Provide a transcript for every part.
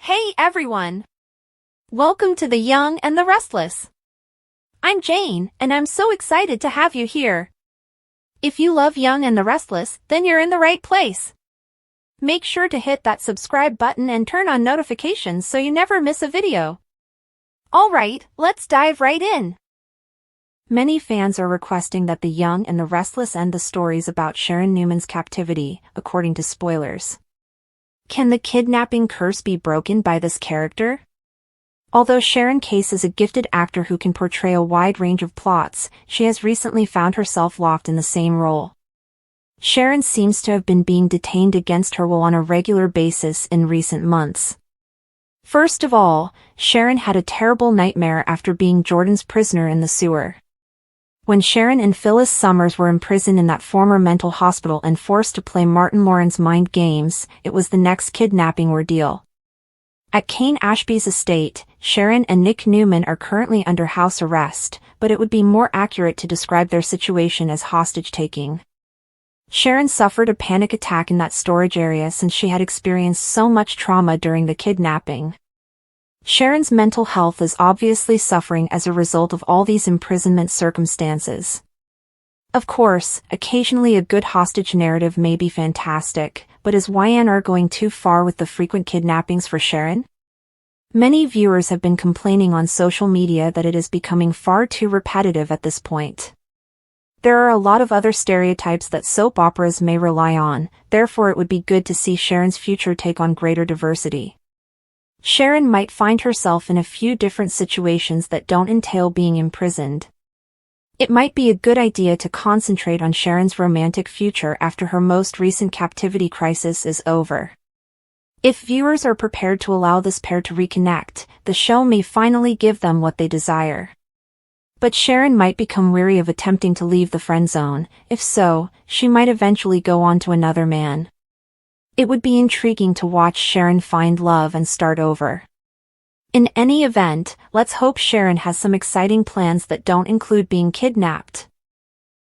Hey everyone! Welcome to The Young and the Restless. I'm Jane, and I'm so excited to have you here. If you love Young and the Restless, then you're in the right place. Make sure to hit that subscribe button and turn on notifications so you never miss a video. Alright, let's dive right in. Many fans are requesting that The Young and the Restless end the stories about Sharon Newman's captivity, according to spoilers. Can the kidnapping curse be broken by this character? Although Sharon Case is a gifted actor who can portray a wide range of plots, she has recently found herself locked in the same role. Sharon seems to have been being detained against her will on a regular basis in recent months. First of all, Sharon had a terrible nightmare after being Jordan's prisoner in the sewer. When Sharon and Phyllis Summers were imprisoned in that former mental hospital and forced to play Martin Lawrence's mind games, it was the next kidnapping ordeal. At Cane Ashby's estate, Sharon and Nick Newman are currently under house arrest, but it would be more accurate to describe their situation as hostage-taking. Sharon suffered a panic attack in that storage area since she had experienced so much trauma during the kidnapping. Sharon's mental health is obviously suffering as a result of all these imprisonment circumstances. Of course, occasionally a good hostage narrative may be fantastic, but is YNR going too far with the frequent kidnappings for Sharon? Many viewers have been complaining on social media that it is becoming far too repetitive at this point. There are a lot of other stereotypes that soap operas may rely on, therefore it would be good to see Sharon's future take on greater diversity. Sharon might find herself in a few different situations that don't entail being imprisoned. It might be a good idea to concentrate on Sharon's romantic future after her most recent captivity crisis is over. If viewers are prepared to allow this pair to reconnect, the show may finally give them what they desire. But Sharon might become weary of attempting to leave the friend zone. If so, she might eventually go on to another man. It would be intriguing to watch Sharon find love and start over. In any event, let's hope Sharon has some exciting plans that don't include being kidnapped.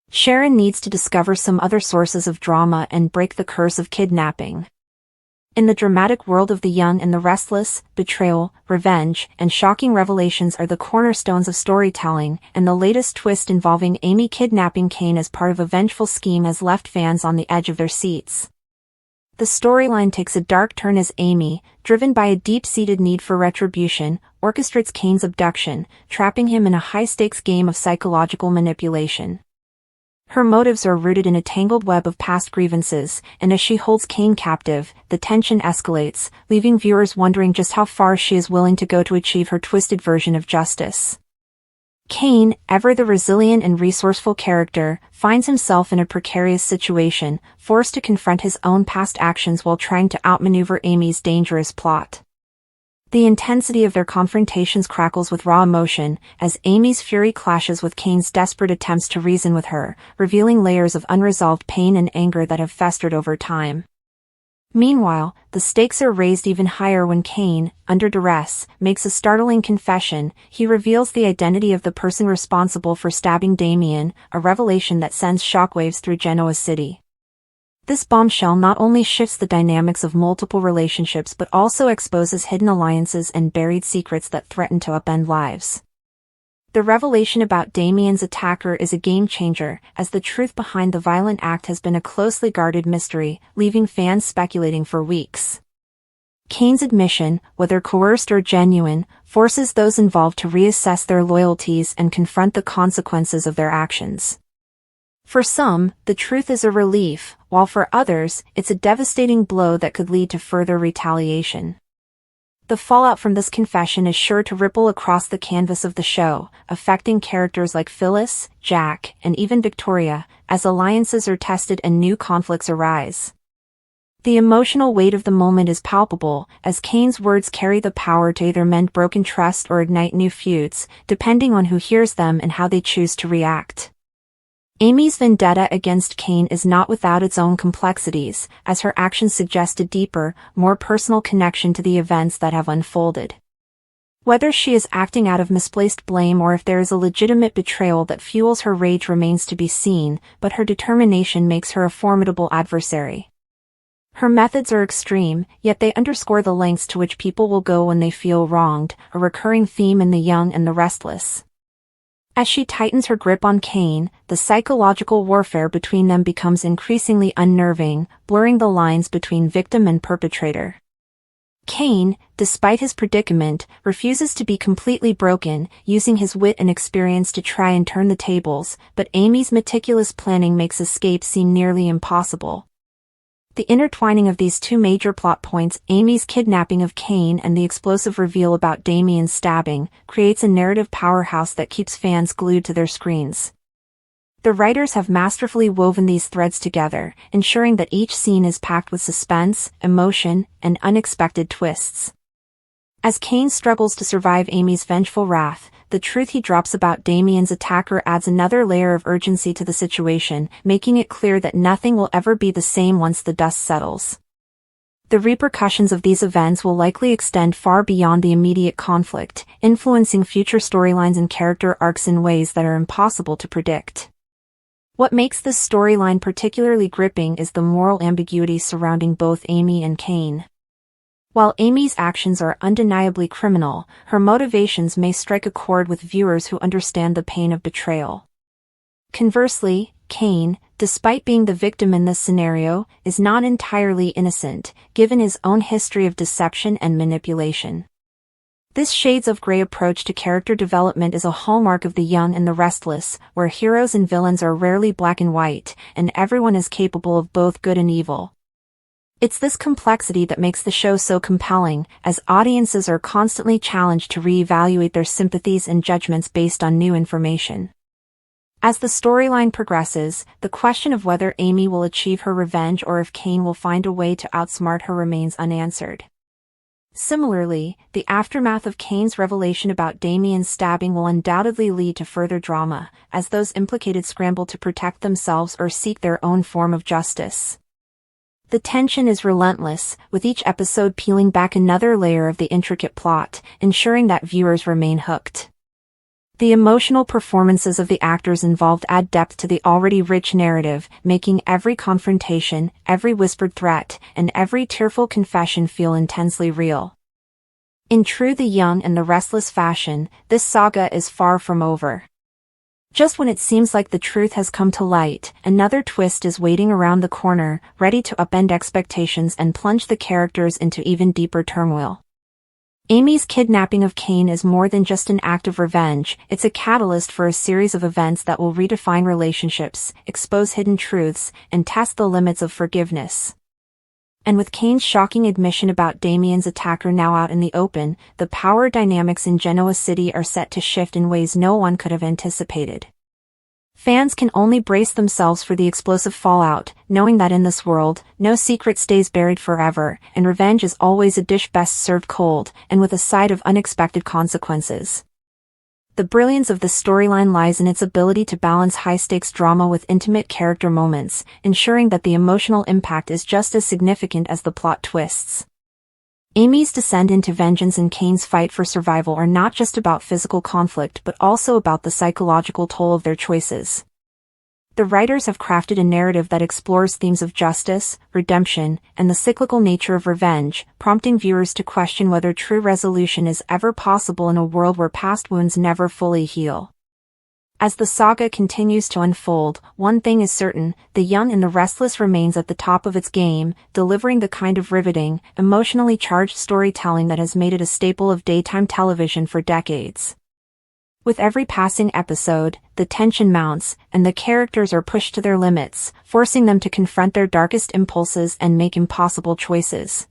Sharon needs to discover some other sources of drama and break the curse of kidnapping. In the dramatic world of The Young and the Restless, betrayal, revenge, and shocking revelations are the cornerstones of storytelling, and the latest twist involving Amy kidnapping Cane as part of a vengeful scheme has left fans on the edge of their seats. The storyline takes a dark turn as Amy, driven by a deep-seated need for retribution, orchestrates Cane's abduction, trapping him in a high-stakes game of psychological manipulation. Her motives are rooted in a tangled web of past grievances, and as she holds Cane captive, the tension escalates, leaving viewers wondering just how far she is willing to go to achieve her twisted version of justice. Cane, ever the resilient and resourceful character, finds himself in a precarious situation, forced to confront his own past actions while trying to outmaneuver Amy's dangerous plot. The intensity of their confrontations crackles with raw emotion, as Amy's fury clashes with Cane's desperate attempts to reason with her, revealing layers of unresolved pain and anger that have festered over time. Meanwhile, the stakes are raised even higher when Cane, under duress, makes a startling confession. He reveals the identity of the person responsible for stabbing Damian, a revelation that sends shockwaves through Genoa City. This bombshell not only shifts the dynamics of multiple relationships but also exposes hidden alliances and buried secrets that threaten to upend lives. The revelation about Damian's attacker is a game-changer, as the truth behind the violent act has been a closely guarded mystery, leaving fans speculating for weeks. Cane's admission, whether coerced or genuine, forces those involved to reassess their loyalties and confront the consequences of their actions. For some, the truth is a relief, while for others, it's a devastating blow that could lead to further retaliation. The fallout from this confession is sure to ripple across the canvas of the show, affecting characters like Phyllis, Jack, and even Victoria, as alliances are tested and new conflicts arise. The emotional weight of the moment is palpable, as Cane's words carry the power to either mend broken trust or ignite new feuds, depending on who hears them and how they choose to react. Amy's vendetta against Cane is not without its own complexities, as her actions suggest a deeper, more personal connection to the events that have unfolded. Whether she is acting out of misplaced blame or if there is a legitimate betrayal that fuels her rage remains to be seen, but her determination makes her a formidable adversary. Her methods are extreme, yet they underscore the lengths to which people will go when they feel wronged, a recurring theme in The Young and the Restless. As she tightens her grip on Cane, the psychological warfare between them becomes increasingly unnerving, blurring the lines between victim and perpetrator. Cane, despite his predicament, refuses to be completely broken, using his wit and experience to try and turn the tables, but Amy's meticulous planning makes escape seem nearly impossible. The intertwining of these two major plot points, Amy's kidnapping of Cane and the explosive reveal about Damian's stabbing, creates a narrative powerhouse that keeps fans glued to their screens. The writers have masterfully woven these threads together, ensuring that each scene is packed with suspense, emotion, and unexpected twists. As Cane struggles to survive Amy's vengeful wrath, the truth he drops about Damian's attacker adds another layer of urgency to the situation, making it clear that nothing will ever be the same once the dust settles. The repercussions of these events will likely extend far beyond the immediate conflict, influencing future storylines and character arcs in ways that are impossible to predict. What makes this storyline particularly gripping is the moral ambiguity surrounding both Amy and Cane. While Amy's actions are undeniably criminal, her motivations may strike a chord with viewers who understand the pain of betrayal. Conversely, Cane, despite being the victim in this scenario, is not entirely innocent, given his own history of deception and manipulation. This shades of gray approach to character development is a hallmark of The Young and the Restless, where heroes and villains are rarely black and white, and everyone is capable of both good and evil. It's this complexity that makes the show so compelling, as audiences are constantly challenged to reevaluate their sympathies and judgments based on new information. As the storyline progresses, the question of whether Amy will achieve her revenge or if Cane will find a way to outsmart her remains unanswered. Similarly, the aftermath of Cane's revelation about Damian's stabbing will undoubtedly lead to further drama, as those implicated scramble to protect themselves or seek their own form of justice. The tension is relentless, with each episode peeling back another layer of the intricate plot, ensuring that viewers remain hooked. The emotional performances of the actors involved add depth to the already rich narrative, making every confrontation, every whispered threat, and every tearful confession feel intensely real. In true The Young and the Restless fashion, this saga is far from over. Just when it seems like the truth has come to light, another twist is waiting around the corner, ready to upend expectations and plunge the characters into even deeper turmoil. Amy's kidnapping of Cane is more than just an act of revenge, it's a catalyst for a series of events that will redefine relationships, expose hidden truths, and test the limits of forgiveness. And with Cane's shocking admission about Damian's attacker now out in the open, the power dynamics in Genoa City are set to shift in ways no one could have anticipated. Fans can only brace themselves for the explosive fallout, knowing that in this world, no secret stays buried forever, and revenge is always a dish best served cold, and with a side of unexpected consequences. The brilliance of this storyline lies in its ability to balance high-stakes drama with intimate character moments, ensuring that the emotional impact is just as significant as the plot twists. Amy's descent into vengeance and Cane's fight for survival are not just about physical conflict but also about the psychological toll of their choices. The writers have crafted a narrative that explores themes of justice, redemption, and the cyclical nature of revenge, prompting viewers to question whether true resolution is ever possible in a world where past wounds never fully heal. As the saga continues to unfold, one thing is certain: The Young and the Restless remains at the top of its game, delivering the kind of riveting, emotionally charged storytelling that has made it a staple of daytime television for decades. With every passing episode, the tension mounts, and the characters are pushed to their limits, forcing them to confront their darkest impulses and make impossible choices.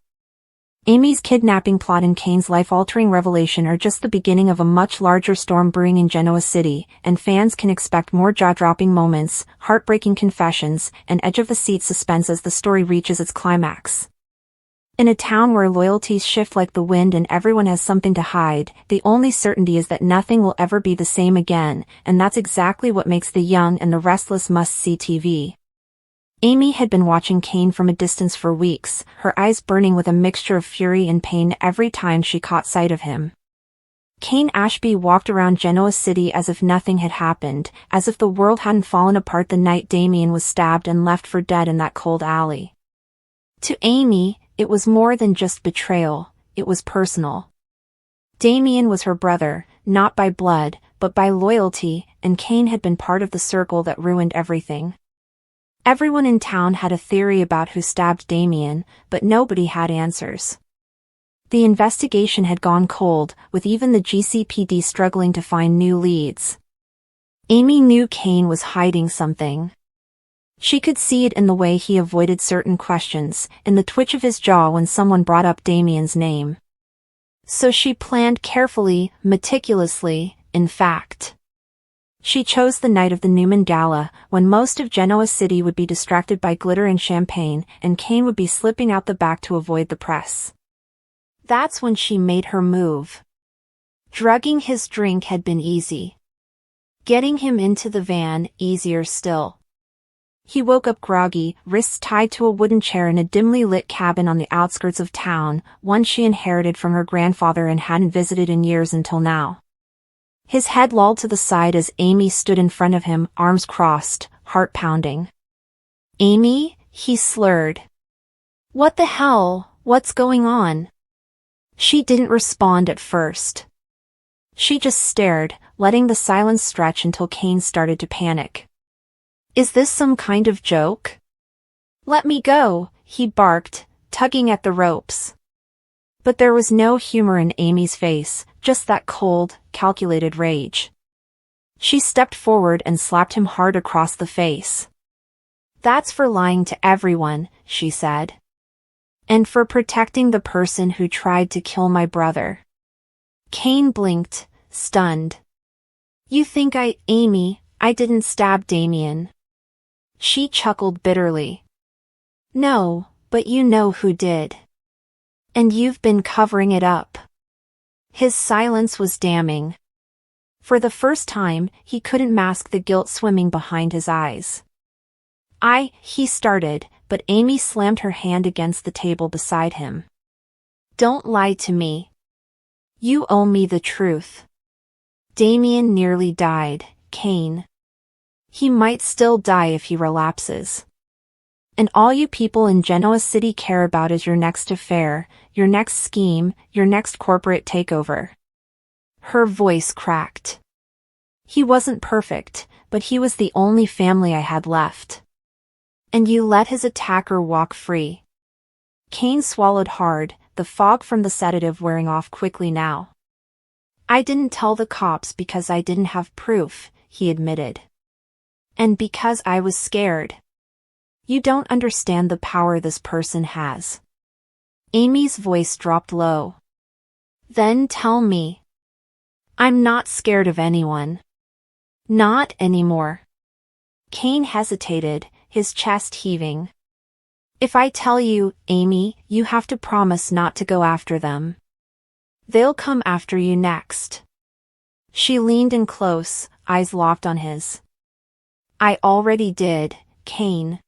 Amy's kidnapping plot and Cane's life-altering revelation are just the beginning of a much larger storm brewing in Genoa City, and fans can expect more jaw-dropping moments, heartbreaking confessions, and edge-of-the-seat suspense as the story reaches its climax. In a town where loyalties shift like the wind and everyone has something to hide, the only certainty is that nothing will ever be the same again, and that's exactly what makes The Young and the Restless must-see TV. Amy had been watching Cane from a distance for weeks, her eyes burning with a mixture of fury and pain every time she caught sight of him. Cane Ashby walked around Genoa City as if nothing had happened, as if the world hadn't fallen apart the night Damian was stabbed and left for dead in that cold alley. To Amy, it was more than just betrayal, it was personal. Damian was her brother, not by blood, but by loyalty, and Cane had been part of the circle that ruined everything. Everyone in town had a theory about who stabbed Damian, but nobody had answers. The investigation had gone cold, with even the GCPD struggling to find new leads. Amy knew Cane was hiding something. She could see it in the way he avoided certain questions, in the twitch of his jaw when someone brought up Damian's name. So she planned carefully, meticulously, in fact. She chose the night of the Newman Gala, when most of Genoa City would be distracted by glitter and champagne, and Cane would be slipping out the back to avoid the press. That's when she made her move. Drugging his drink had been easy. Getting him into the van, easier still. He woke up groggy, wrists tied to a wooden chair in a dimly lit cabin on the outskirts of town, one she inherited from her grandfather and hadn't visited in years until now. His head lolled to the side as Amy stood in front of him, arms crossed, heart pounding. "Amy?" he slurred. "What the hell? What's going on?" She didn't respond at first. She just stared, letting the silence stretch until Cane started to panic. "Is this some kind of joke?" "Let me go," he barked, tugging at the ropes. But there was no humor in Amy's face, just that cold, calculated rage. She stepped forward and slapped him hard across the face. "That's for lying to everyone," she said. "And for protecting the person who tried to kill my brother." Cane blinked, stunned. "You think Amy, I didn't stab Damian." She chuckled bitterly. "No, but you know who did. And you've been covering it up." His silence was damning. For the first time, he couldn't mask the guilt swimming behind his eyes. He started, but Amy slammed her hand against the table beside him. "Don't lie to me. You owe me the truth. Damian nearly died, Cane. He might still die if he relapses. And all you people in Genoa City care about is your next affair, your next scheme, your next corporate takeover." Her voice cracked. "He wasn't perfect, but he was the only family I had left. And you let his attacker walk free." Cane swallowed hard, the fog from the sedative wearing off quickly now. "I didn't tell the cops because I didn't have proof," he admitted. "And because I was scared. You don't understand the power this person has." Amy's voice dropped low. "Then tell me." "I'm not scared of anyone. Not anymore." Cane hesitated, his chest heaving. "If I tell you, Amy, you have to promise not to go after them. They'll come after you next." She leaned in close, eyes locked on his. "I already did, Cane.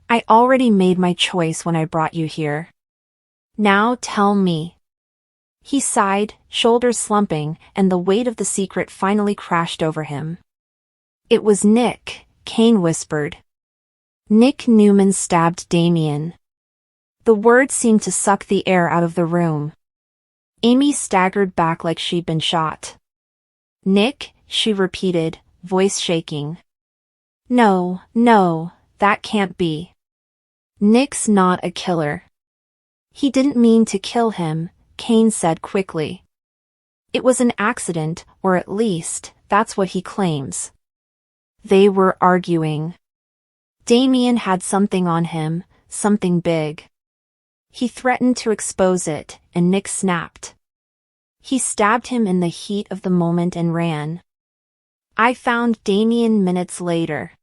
I already made my choice when I brought you here. Now tell me." He sighed, shoulders slumping, and the weight of the secret finally crashed over him. "It was Nick," Cane whispered. "Nick Newman stabbed Damian." The words seemed to suck the air out of the room. Amy staggered back like she'd been shot. "Nick?" she repeated, voice shaking. No, that can't be. Nick's not a killer." "He didn't mean to kill him," Cane said quickly. "It was an accident, or at least, that's what he claims." They were arguing. Damian had something on him, something big. He threatened to expose it, and Nick snapped. He stabbed him in the heat of the moment and ran. I found Damian minutes later.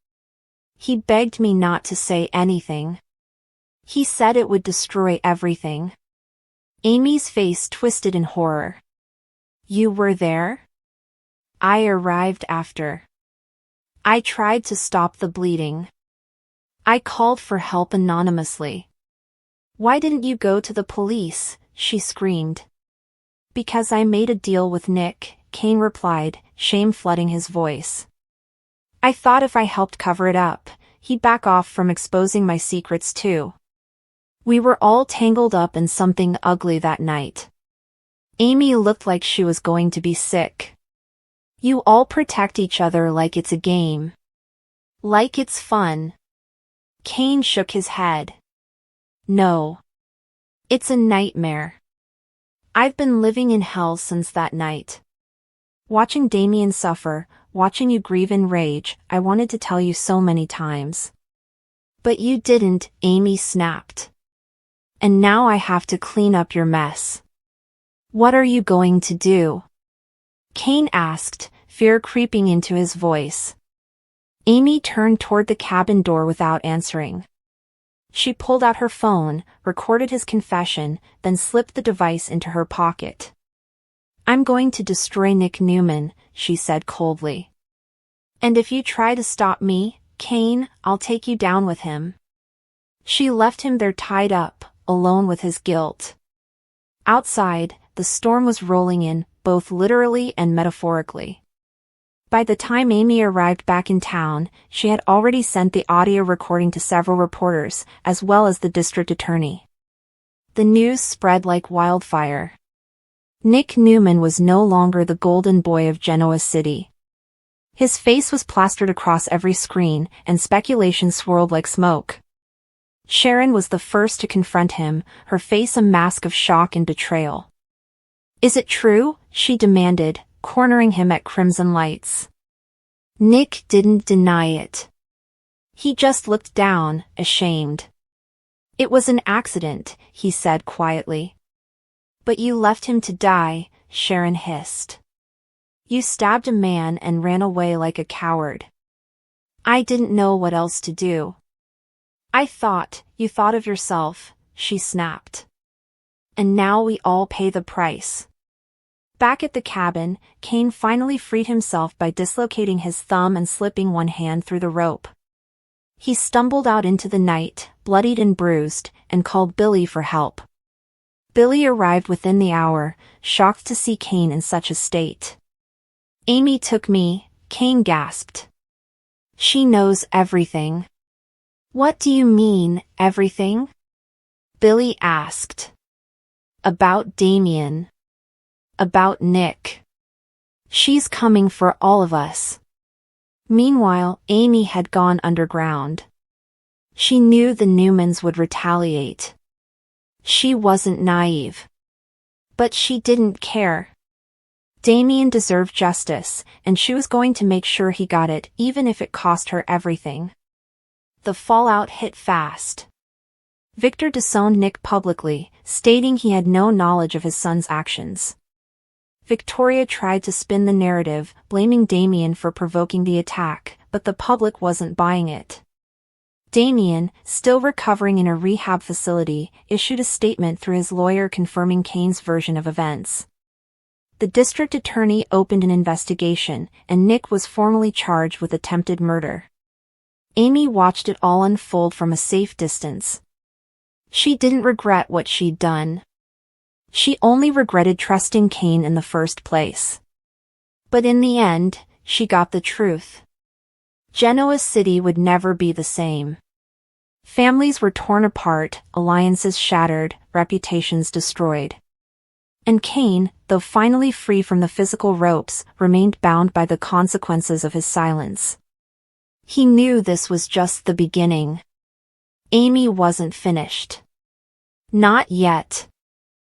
He begged me not to say anything. He said it would destroy everything. Amy's face twisted in horror. "You were there?" "I arrived after. I tried to stop the bleeding. I called for help anonymously." "Why didn't you go to the police?" she screamed. "Because I made a deal with Nick," Cane replied, shame flooding his voice. "I thought if I helped cover it up, he'd back off from exposing my secrets too." We were all tangled up in something ugly that night. Amy looked like she was going to be sick. You all protect each other like it's a game. Like it's fun. Cane shook his head. No. It's a nightmare. I've been living in hell since that night. Watching Damian suffer, watching you grieve in rage, I wanted to tell you so many times. But you didn't, Amy snapped. And now I have to clean up your mess. What are you going to do? Cane asked, fear creeping into his voice. Amy turned toward the cabin door without answering. She pulled out her phone, recorded his confession, then slipped the device into her pocket. I'm going to destroy Nick Newman, she said coldly. And if you try to stop me, Cane, I'll take you down with him. She left him there tied up, alone with his guilt. Outside, the storm was rolling in, both literally and metaphorically. By the time Amy arrived back in town, she had already sent the audio recording to several reporters, as well as the district attorney. The news spread like wildfire. Nick Newman was no longer the golden boy of Genoa City. His face was plastered across every screen, and speculation swirled like smoke. Sharon was the first to confront him, her face a mask of shock and betrayal. Is it true? She demanded, cornering him at crimson lights. Nick didn't deny it. He just looked down, ashamed. It was an accident, he said quietly. But you left him to die, Sharon hissed. You stabbed a man and ran away like a coward. I didn't know what else to do. You thought of yourself, she snapped. And now we all pay the price. Back at the cabin, Cane finally freed himself by dislocating his thumb and slipping one hand through the rope. He stumbled out into the night, bloodied and bruised, and called Billy for help. Billy arrived within the hour, shocked to see Cane in such a state. Amy took me, Cane gasped. She knows everything. What do you mean, everything? Billy asked. About Damian. About Nick. She's coming for all of us. Meanwhile, Amy had gone underground. She knew the Newmans would retaliate. She wasn't naive. But she didn't care. Damian deserved justice, and she was going to make sure he got it, even if it cost her everything. The fallout hit fast. Victor disowned Nick publicly, stating he had no knowledge of his son's actions. Victoria tried to spin the narrative, blaming Damian for provoking the attack, but the public wasn't buying it. Damian, still recovering in a rehab facility, issued a statement through his lawyer confirming Cane's version of events. The district attorney opened an investigation, and Nick was formally charged with attempted murder. Amy watched it all unfold from a safe distance. She didn't regret what she'd done. She only regretted trusting Cane in the first place. But in the end, she got the truth. Genoa City would never be the same. Families were torn apart, alliances shattered, reputations destroyed. And Cane, though finally free from the physical ropes, remained bound by the consequences of his silence. He knew this was just the beginning. Amy wasn't finished. Not yet.